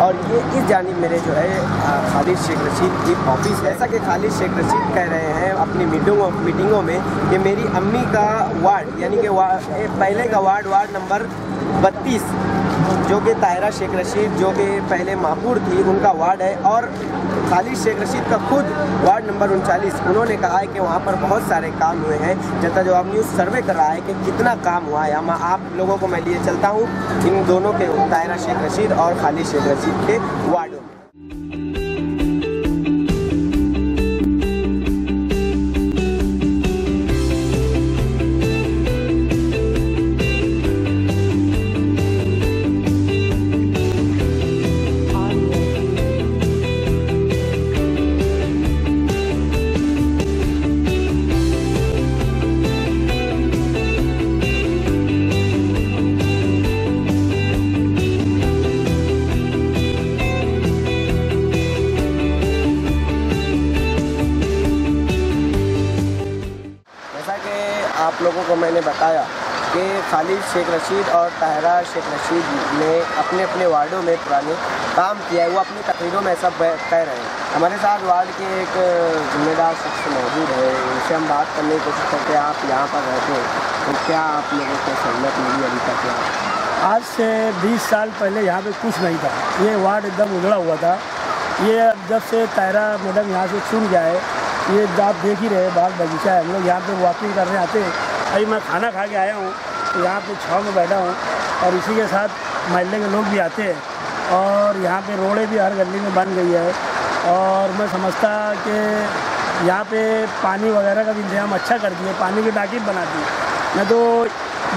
और ये इस जानिब मेरे जो है खालिद शेख रशीद की ऑफिस है। ऐसा कि खालिद शेख रशीद कह रहे हैं अपनी मीटिंगों में कि मेरी अम्मी का वार्ड, यानी कि पहले का वार्ड नंबर 32, जो कि ताहिरा शेख रशीद जो कि पहले महापौर थी, उनका वार्ड है। और खालिद शेख रशीद का खुद वार्ड नंबर 39, उन्होंने कहा है कि वहाँ पर बहुत सारे काम हुए हैं। जनता जवाब न्यूज़ सर्वे कर रहा है कि कितना काम हुआ है। हम आप लोगों को मैं लिए चलता हूँ इन दोनों के, ताहिरा शेख रशीद और खालिद शेख रशीद के वार्डों में। आप लोगों को मैंने बताया कि खालिद शेख रशीद और ताहिरा शेख रशीद ने अपने अपने वार्डों में पुराने काम किया है। वो अपनी तकरीरों में ऐसा कह रहे हैं। हमारे साथ वार्ड के एक जिम्मेदार शख्स मौजूद है, उनसे हम बात करने की कोशिश करते हैं। आप यहाँ पर रहते हैं तो क्या आप लोगों को सहूलत मिली अभी तक? आज से 20 साल पहले यहाँ पे कुछ नहीं था, ये वार्ड एकदम उजड़ा हुआ था। ये जब से ताहिरा मैडम यहाँ से चुन गया है, ये आप देख ही रहे, बाग बगीचा है। हम लोग यहाँ पे वॉकिंग करने आते हैं। अभी मैं खाना खा के आया हूँ तो यहाँ पे छाँव में बैठा हूँ, और इसी के साथ मोहल्ले के लोग भी आते हैं। और यहाँ पे रोडें भी हर गली में बन गई है। और मैं समझता कि यहाँ पे पानी वगैरह का भी इंतजाम अच्छा कर दिए, पानी की टाँकी बना दी। मैं तो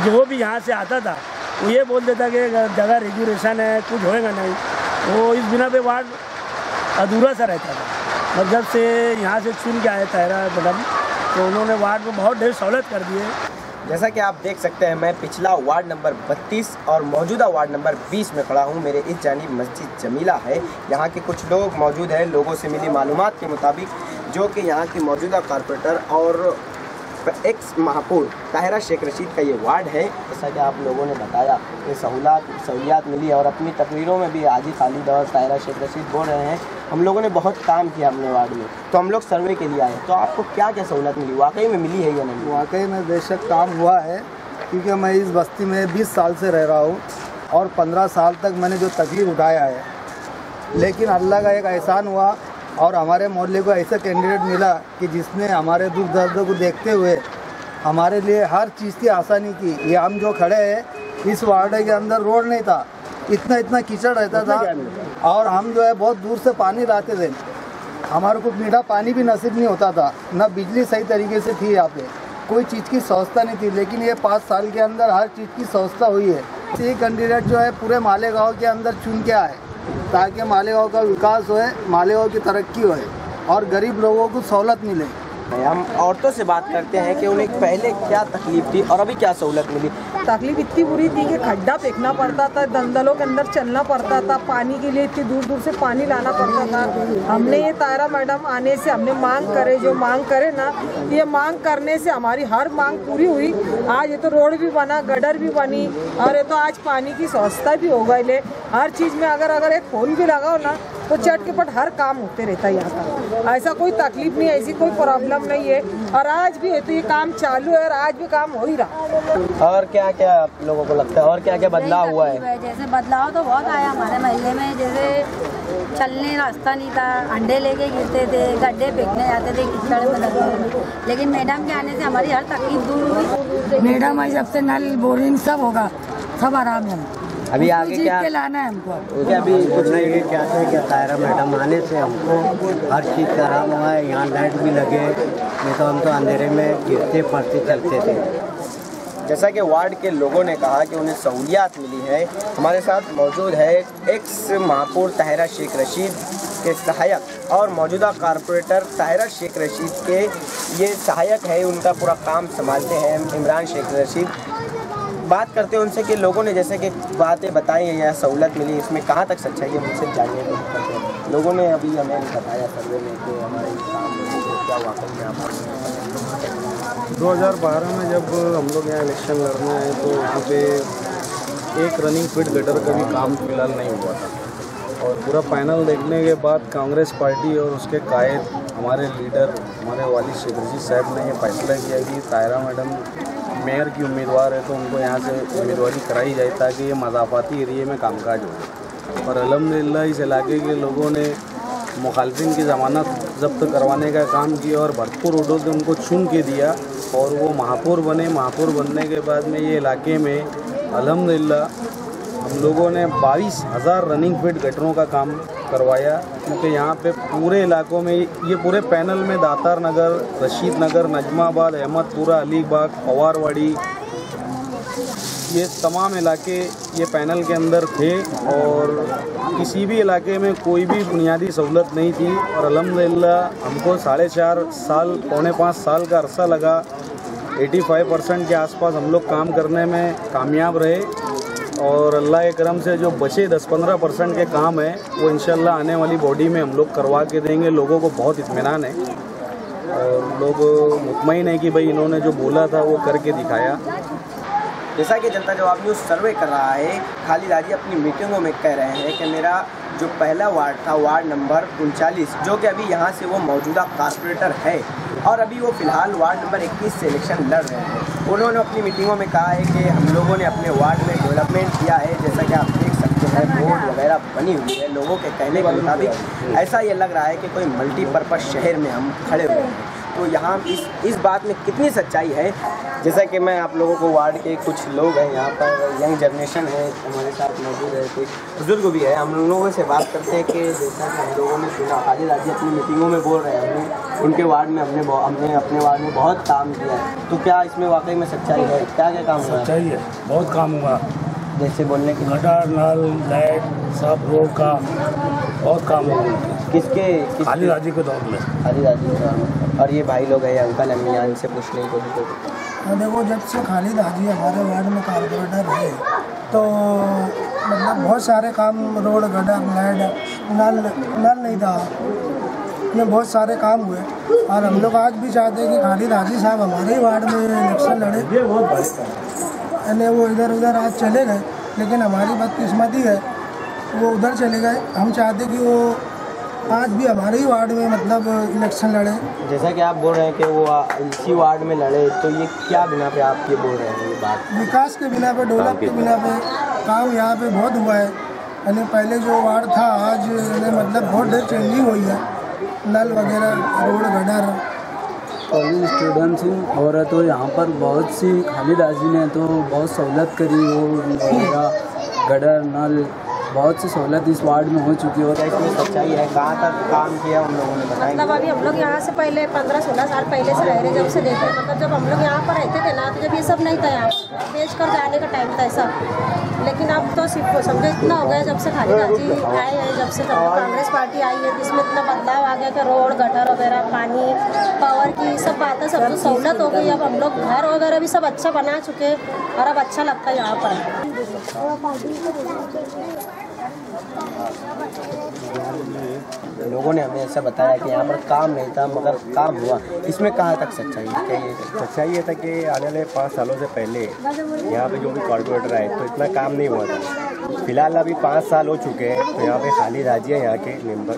जो भी यहाँ से आता था वो ये बोल देता कि जगह रेगुलेशन है, कुछ होएगा नहीं। वो इस बिना पे वार्ड अधूरा सा रहता था। और जब से यहाँ से चुन के आए ताहिरा मैडम, तो उन्होंने वार्ड में बहुत ढेर सहूलत कर दी है। जैसा कि आप देख सकते हैं, मैं पिछला वार्ड नंबर 32 और मौजूदा वार्ड नंबर 20 में खड़ा हूँ। मेरे इस जानिब मस्जिद जमीला है। यहाँ के कुछ लोग मौजूद हैं। लोगों से मिली मालूमात के मुताबिक, जो कि यहाँ की मौजूदा कारपोरेटर और एक्स महापौर ताहिरा शेख रशीद का ये वार्ड है। जैसा कि आप लोगों ने बताया कि सहूलियात मिली, और अपनी तकरीरों में भी हाजी खालिद और ताहिरा शेख रशीद बोल रहे हैं हम लोगों ने बहुत काम किया अपने वार्ड में, तो हम लोग सर्वे के लिए आए। तो आपको क्या क्या सहूलत मिली, वाकई में मिली है या नहीं? वाकई में बेशक काम हुआ है, क्योंकि मैं इस बस्ती में 20 साल से रह रहा हूँ और 15 साल तक मैंने जो तकलीफ उठाया है, लेकिन अल्लाह का एक एहसान हुआ और हमारे मोहल्ले को ऐसा कैंडिडेट मिला कि जिसने हमारे दुख दर्द को देखते हुए हमारे लिए हर चीज़ की आसानी की। ये हम जो खड़े हैं इस वार्ड के अंदर रोड नहीं था, इतना कीचड़ रहता था और हम जो है बहुत दूर से पानी लाते थे। हमारे को मीठा पानी भी नसीब नहीं होता था, न बिजली सही तरीके से थी, यहाँ पे कोई चीज़ की व्यवस्था नहीं थी। लेकिन ये 5 साल के अंदर हर चीज़ की व्यवस्था हुई है। ये कैंडिडेट जो है पूरे मालेगांव के अंदर चुन के आए ताकि मालेगांव का विकास होए, मालेगांव की तरक्की होए और गरीब लोगों को सहूलत मिले। हम औरतों से बात करते हैं कि उन्हें पहले क्या तकलीफ थी और अभी क्या सहूलत मिली। तकलीफ इतनी बुरी थी कि खड्डा फेंकना पड़ता था, दलदलों के अंदर चलना पड़ता था, पानी के लिए इतनी दूर दूर से पानी लाना पड़ता था। हमने ये तायरा मैडम आने से हमने मांग करे, जो मांग करे ना, ये मांग करने से हमारी हर मांग पूरी हुई। आज ये तो रोड भी बना, गडर भी बनी और ये तो आज पानी की व्यवस्था भी हो गई। ले हर चीज़ में अगर एक फोन भी लगाओ ना तो चट के पट हर काम होते रहता है यहाँ का। ऐसा कोई तकलीफ नहीं, ऐसी कोई प्रॉब्लम नहीं है और आज भी है तो ये काम चालू है और आज भी काम हो ही रहा। और क्या क्या आप लोगों को लगता है और क्या क्या बदलाव हुआ है? जैसे बदलाव तो बहुत आया हमारे मोहल्ले में। जैसे चलने रास्ता नहीं था, अंडे लेके गिरते थे, गड्ढे फेंकने जाते थे कीचड़ में लगे। लेकिन मैडम के आने से हमारी हर तकलीफ दूर हुई। मैडम आई जब से नल बोरिंग सब होगा, सब आराम है। अभी आगे क्या लाना है हमको? अभी कुछ नहीं है, क्या है कि तायरा मैडम आने से हमको हर चीज़ का आराम हुआ है। यहाँ लाइट भी लगे, नहीं तो हम तो अंधेरे में गिरते पड़ते चलते थे। जैसा कि वार्ड के लोगों ने कहा कि उन्हें सहूलियात मिली है। हमारे साथ मौजूद है एक्स महापौर ताहिरा शेख रशीद के सहायक और मौजूदा कारपोरेटर ताहिरा शेख रशीद के ये सहायक है, उनका पूरा काम संभालते हैं इमरान शेख रशीद। बात करते हैं उनसे कि लोगों ने जैसे कि बातें बताई हैं या सहूलत मिली, इसमें कहाँ तक सच्चाई है मुझसे जानिए। लोगों ने अभी हमें बताया सर्वे में कि हमारे काम में क्या वाकई में आप 2012 में जब हम लोग यहाँ इलेक्शन लड़ने आए तो यहाँ पे एक रनिंग फिट गटर का भी काम फिलहाल नहीं हुआ था और पूरा पैनल देखने के बाद कांग्रेस पार्टी और उसके कायद हमारे लीडर हमारे वालिद शेख रशीद साहब ने ये फैसला किया कि ताहिरा मैडम मेयर की उम्मीदवार है तो उनको यहाँ से उम्मीदवारी कराई जाए ताकि ये मज़ाफ़ाती एरिए में कामकाज हो। और अल्हम्दुलिल्लाह इस इलाके के लोगों ने मुखालफिन की ज़मानत जब्त करवाने का काम किया और भरपूर वोटों से उनको चुन के दिया और वो महापौर बने। महापौर बनने के बाद में ये इलाके में अल्हम्दुलिल्लाह हम लोगों ने 22,000 रनिंग फिट गटरों का काम करवाया, क्योंकि यहाँ पे पूरे इलाकों में ये पूरे पैनल में दातार नगर, रशीद नगर, नजमाबाद, अहमदपुरा, अलीबाग, पवारवाड़ी, ये तमाम इलाके ये पैनल के अंदर थे और किसी भी इलाके में कोई भी बुनियादी सहूलत नहीं थी। और अल्हम्दुलिल्लाह हमको 4.5 साल, पौने 5 साल का अरसा लगा। 85% के आसपास हम लोग काम करने में कामयाब रहे और अल्लाह के करम से जो बचे 10-15% के काम है वो इंशाल्लाह आने वाली बॉडी में हम लोग करवा के देंगे। लोगों को बहुत इत्मीनान है और लोग मुतमईन है कि भाई इन्होंने जो बोला था वो करके दिखाया। जैसा कि जनता जवाब न्यूज़ सर्वे कर रहा है, खालिद हाजी अपनी मीटिंगों में कह रहे हैं कि मेरा जो पहला वार्ड था, वार्ड नंबर 39, जो कि अभी यहाँ से वो मौजूदा कारपोरेटर है और अभी वो फ़िलहाल वार्ड नंबर 21 से इलेक्शन लड़ रहे हैं। उन्होंने अपनी मीटिंगों में कहा है कि हम लोगों ने अपने वार्ड में डेवलपमेंट किया है, जैसा कि आप देख सकते हैं रोड वगैरह बनी हुई है। लोगों के कहने के मुताबिक ऐसा ये लग रहा है कि कोई मल्टीपर्पज़ शहर में हम खड़े हुए हैं। तो यहाँ इस बात में कितनी सच्चाई है, जैसा कि मैं आप लोगों को वार्ड के कुछ लोग हैं यहाँ पर, यंग जनरेशन है हमारे साथ मौजूद है, कोई बुजुर्ग भी है, हम लोगों से बात करते हैं कि जैसा कि हम लोगों ने सुना खालिद हाजी अपनी मीटिंगों में बोल रहे हैं हमने उनके वार्ड में हमने अपने वार्ड में बहुत काम किया है। तो क्या इसमें वाकई में सच्चाई है? क्या क्या काम हुआ? सच्चाई है, बहुत काम हुआ। जैसे बोलने की गटर, नल, लाइट, सब रोड का बहुत काम हुआ। किसके खालिद हाजी के दौर में? खालिद हाजी का। और ये भाई लोग हैं अंकल अम्मी, यहाँ इनसे पूछने की कोशिश करो। देखो, जब से खालिद हाजी हमारे वार्ड में कारपोरेटर है तो मतलब बहुत सारे काम, रोड, गटर, लाइट, नल नहीं था, में बहुत सारे काम हुए और हम लोग आज भी चाहते हैं कि खालिद हाजी साहब हमारे ही वार्ड में इलेक्शन लड़े। ये बहुत भाई वो इधर उधर आज चले गए, लेकिन हमारी बदकिस्मती है वो उधर चले गए। हम चाहते कि वो आज भी हमारे ही वार्ड में मतलब इलेक्शन लड़े। जैसा कि आप बोल रहे हैं कि वो इसी वार्ड में लड़े, तो ये क्या बिना पे आप ये बोल रहे हैं? ये बात विकास के बिना पे, डेवलप के बिना पे काम यहाँ पे बहुत हुआ है। यानी पहले जो वार्ड था आज मतलब बहुत देर चेंजिंग हुई है नल वगैरह रोड गटर। कॉलेज स्टूडेंट्स हूँ और तो यहाँ पर बहुत सी खालिद आजी ने तो बहुत सहूलत करी, रोड वगैरह गटर नल बहुत सी सहूलत इस वार्ड में हो चुकी है। और इसमें सच्चाई है, कहाँ तक काम किया उन लोगों ने बताया? मतलब अभी हम लोग यहाँ से पहले 15-16 साल पहले से रह रहे, जब से देखे, मतलब जब हम लोग यहाँ पर रहते थे ना, तो जब ये सब नहीं था, यहाँ पर बेच कर जाने का टाइम था ऐसा। लेकिन अब तो सिर्फ समझो इतना हो गया, जब से खालिद आजी आए हैं, जब से कांग्रेस पार्टी आई है, इसमें इतना बदलाव आ गया कि रोड गटर वगैरह पानी पावर की सब बातें सब कुछ सहूलत हो गई। अब हम लोग घर वगैरह भी सब अच्छा बना चुके और अब अच्छा लगता है यहाँ पर। लोगों ने हमें ऐसा बताया कि यहाँ पर काम नहीं था मगर काम हुआ, इसमें कहाँ तक सच्चाई है? सच्चाई ये था कि आने वाले 5 सालों से पहले यहाँ पे जो भी कॉर्पोरेटर आए तो इतना काम नहीं हुआ था। फिलहाल अभी 5 साल हो चुके हैं, तो यहाँ पे खाली राजी है यहाँ के मेंबर,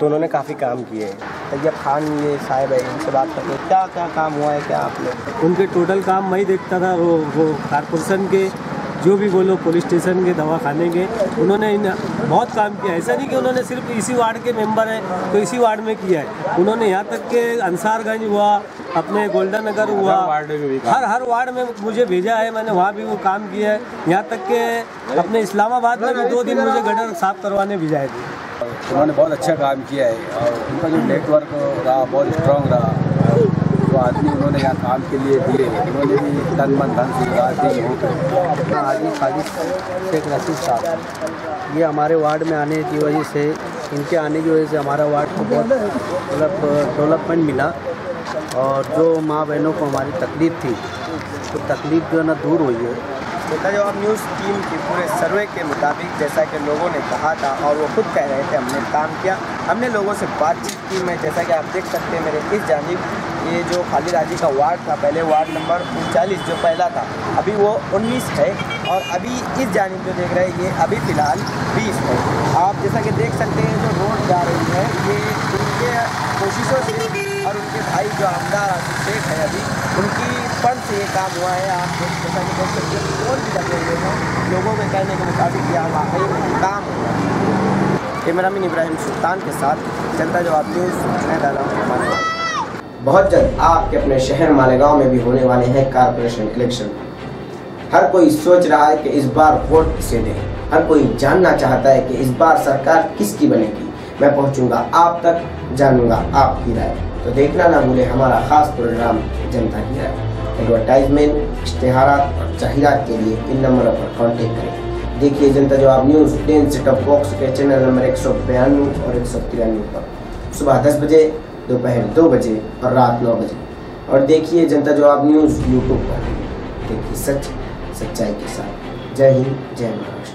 तो उन्होंने काफ़ी काम किए हैं। तैयब खान ये साहब है, इनसे बात करते हैं, क्या क्या काम हुआ है? क्या आप लोग उनके टोटल काम मैं देखता था, वो कारपोरेशन के जो भी बोलो, पुलिस स्टेशन के, दवाखाने के, उन्होंने बहुत काम किया। ऐसा नहीं कि उन्होंने सिर्फ इसी वार्ड के मेंबर हैं तो इसी वार्ड में किया है, उन्होंने यहाँ तक के अंसारगंज हुआ, अपने गोल्डन नगर हुआ, हर वार्ड में मुझे भेजा है, मैंने वहाँ भी वो काम किया है। यहाँ तक के अपने इस्लामाबाद में भी 2 दिन मुझे गटर साफ करवाने भिजाए थे। उन्होंने बहुत अच्छा काम किया है और उनका जो नेटवर्क रहा बहुत स्ट्रॉन्ग रहा, जो आदमी उन्होंने यहाँ काम के लिए दिए, उन्होंने भी तन मन धन से दी हो। हाजी खालिद शेख रशीद साहब, ये हमारे वार्ड में आने की वजह से, इनके आने की वजह से हमारा वार्ड को बहुत मतलब डेवलपमेंट मिला और जो माँ बहनों को हमारी तकलीफ़ थी तो तकलीफ़ जो है ना दूर हुई है। जनता जवाब न्यूज़ टीम के पूरे सर्वे के मुताबिक जैसा कि लोगों ने कहा था और वो खुद कह रहे थे हमने काम किया, हमने लोगों से बातचीत की। मैं जैसा कि आप देख सकते हैं मेरे इस जानिब ये जो खालिद आजी का वार्ड था, पहले वार्ड नंबर 39 जो पहला था, अभी वो 19 है और अभी इस जानिब जो देख रहे हैं ये अभी फ़िलहाल 20 है। आप जैसा कि देख सकते हैं जो रोड जा रही है ये उनके कोशिशों से और उनके भाई जो आमदार आसिफ शेख है अभी उनकी फंड से ये काम हुआ है। आप जैसा कि देख सकते हैं फोन भी लगे हुए हैं, लोगों के कहने के मुताबिक यहाँ वाकई में काम हुआ है। कैमरामैन इब्राहिम सुल्तान के साथ जनता जवाब न्यूज़ मालेगांव। बहुत जल्द आपके अपने शहर मालेगांव में भी होने वाले हैं कारपोरेशन इलेक्शन। हर कोई सोच रहा है कि इस बार वोट किसे दें, हर कोई जानना चाहता है कि इस बार सरकार किसकी बनेगी। मैं पहुंचूंगा आप तक, जानूंगा आपकी राय। तो देखना ना भूले हमारा खास प्रोग्राम जनता की राय। एडवर्टाइजमेंट, इश्तेहारात और जाहिरात के लिए इन नंबरों पर कांटेक्ट करें। देखिए जनता जवाब न्यूज़ प्लेन सेटअप बॉक्स के चैनल नंबर 192 और 193 पर सुबह 10 बजे, दोपहर 2 बजे और रात 9 बजे। और देखिए जनता जवाब न्यूज़ यूट्यूब पर। देखिए सच सच्चाई के साथ। जय हिंद, जय महाराष्ट्र।